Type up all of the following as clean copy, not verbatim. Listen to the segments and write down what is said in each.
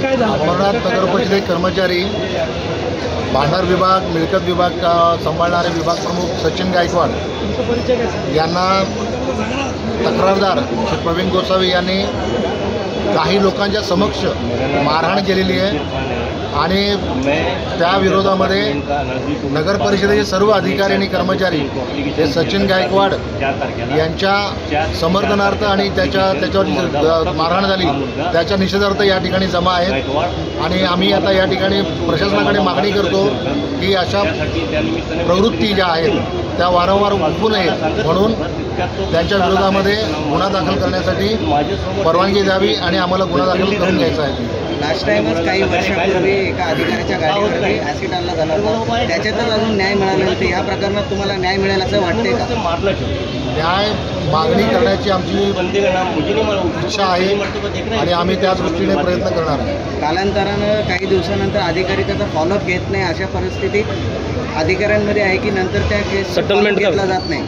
काय झालं? अंबरनाथ नगर परिषदेचे कर्मचारी, भांडार विभाग, मिळकत विभाग सांभाळणारे विभाग प्रमुख सचिन गायकवाड यांना तक्रारदार श्री प्रवीण गोसावी यांनी काही लोकांच्या समक्ष मारहाण केलेली आहे आणि त्या विरोधामध्ये नगर परिषदेचे सर्व अधिकारी आणि कर्मचारी हे सचिन गायकवाड यांच्या समर्थनार्थ आणि त्याच्यावर मारहाण झाली त्याच्या निषेधार्थ या ठिकाणी जमा आहेत आणि आम्ही आता या ठिकाणी प्रशासनाकडे मागणी करतो की अशा प्रवृत्ती ज्या आहेत त्या वारंवार उठू नयेत म्हणून त्यांच्या विरोधामध्ये गुन्हा दाखल करण्यासाठी परवानगी द्यावी आणि आम्हाला गुन्हा दाखल करून घ्यायचा आहे। लास्ट टाइमच काही वर्षापूर्वी एका अधिकाऱ्याच्या गाडीवरती ॲसिड आणला झाला होता, त्याच्यातच अजून न्याय मिळाला नाही। ह्या प्रकरणात तुम्हाला न्याय मिळेल असं वाटते का? न्याय मागणी करण्याची आमची इच्छा आहे आणि आम्ही त्या दृष्टीने प्रयत्न करणार आहे। कालांतरानं काही दिवसानंतर अधिकारी त्याचा फॉलोअप घेत नाही, अशा परिस्थितीत अधिकाऱ्यांमध्ये आहे की नंतर त्या केस सेटलमेंट घेतला जात नाही,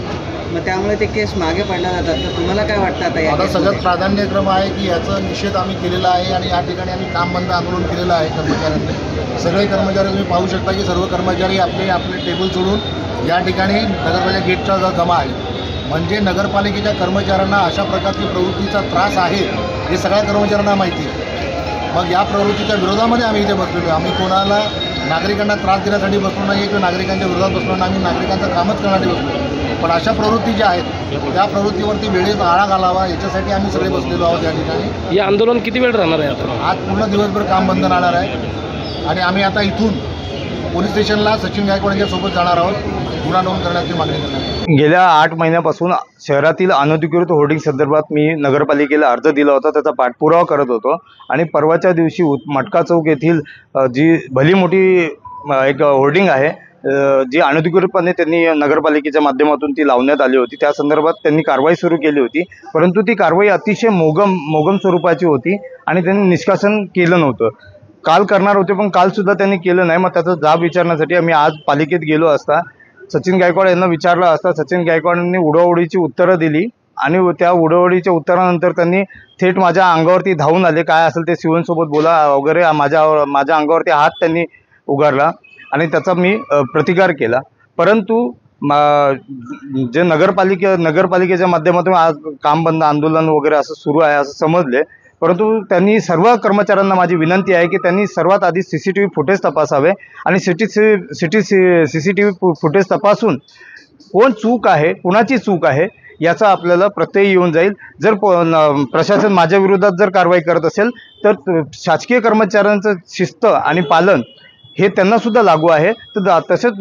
मग त्यामुळे ते केस मागे पडल्या जातात। तर तुम्हाला काय वाटतं आता सगळ्यात प्राधान्यक्रम आहे की याचा निषेध आम्ही केलेला आहे आणि या ठिकाणी आम्ही काम बंद आंदोलन केलेलं आहे कर्मचाऱ्यांनी। सगळे कर्मचारी तुम्ही पाहू शकता की सर्व कर्मचारी आपले टेबल सोडून या ठिकाणी नगरपालिका गेटच्या जमा आहे। म्हणजे नगरपालिकेच्या कर्मचाऱ्यांना अशा प्रकारची प्रवृत्तीचा त्रास आहे हे सगळ्या कर्मचाऱ्यांना माहिती आहे। मग या प्रवृत्तीच्या विरोधामध्ये आम्ही इथे बसलेलो आहे। आम्ही कोणाला नागरिकांना त्रास देण्यासाठी बसलो नाही किंवा नागरिकांच्या विरोधात बसलो नाही, आम्ही नागरिकांचं कामच करण्यासाठी बसलो। पण अशा प्रवृत्ती ज्या आहेत त्या प्रवृत्तीवरती वेळेत आळा घालावा याच्यासाठी आम्ही सगळे बसलेलो आहोत या ठिकाणी। हे आंदोलन किती वेळ राहणार आहे? आता आज पूर्ण दिवसभर काम बंद राहणार आहे आणि आम्ही आता इथून पोलीस स्टेशनला सचिन गायकवाड यांच्यासोबत जाणार आहोत, गुन्हा नोंद करण्याची मागणी करणार। गेल्या 8 महिन्यापासून शहरातील अनधिकृत होर्डिंग संदर्भात मी नगरपालिकेला अर्ज दिला होता, त्याचा पाठपुरावा करत होतो आणि परवाच्या दिवशी मटका चौक येथील जी भली मोठी एक होर्डिंग आहे जी अनधिकृतपणे त्यांनी नगरपालिकेच्या माध्यमातून ती लावण्यात आली होती, त्या संदर्भात त्यांनी कारवाई सुरू केली होती। परंतु ती कारवाई अतिशय मोगम स्वरूपाची होती आणि त्यांनी निष्कासन केलं नव्हतं। काल करणार होते पण कालसुद्धा त्यांनी केलं नाही। मग त्याचा जाब विचारण्यासाठी आम्ही आज पालिकेत गेलो असता सचिन गायकवाड यांना विचारलं असता सचिन गायकवाडांनी उडवाउडीची उत्तरं दिली आणि त्या उडवाउडीच्या उत्तरानंतर त्यांनी थेट माझ्या अंगावरती धावून आले, काय असेल ते शिवनसोबत बोला वगैरे, माझ्या अंगावरती हात त्यांनी उगारला आणि त्याचा मी प्रतिकार केला। परंतु जे नगरपालिकेच्या माध्यमातून आज काम बंद आंदोलन वगैरे असं सुरू आहे असं समजले, परंतु त्यांनी सर्व कर्मचाऱ्यांना माझी विनंती आहे की त्यांनी सर्वात आधी CCTV फुटेज तपासावे आणि CCTV फुटेज तपासून कोण चूक आहे, कुणाची चूक आहे याचा आपल्याला प्रत्यय येऊन जाईल। जर प्रशासन माझ्या विरोधात जर कारवाई करत असेल तर शासकीय कर्मचाऱ्यांचं शिस्त आणि पालन हे त्यांना सुद्धा लागू आहे। तर तसेच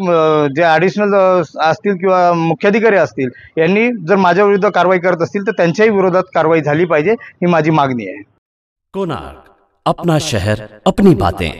जे ॲडिशनल असतील किंवा मुख्याधिकारी असतील यांनी जर माझ्या विरुद्ध कारवाई करत असतील तर त्यांच्याही विरोधात कारवाई झाली पाहिजे, ही माझी मागणी आहे। कोणार्क, अपना शहर अपनी बातें।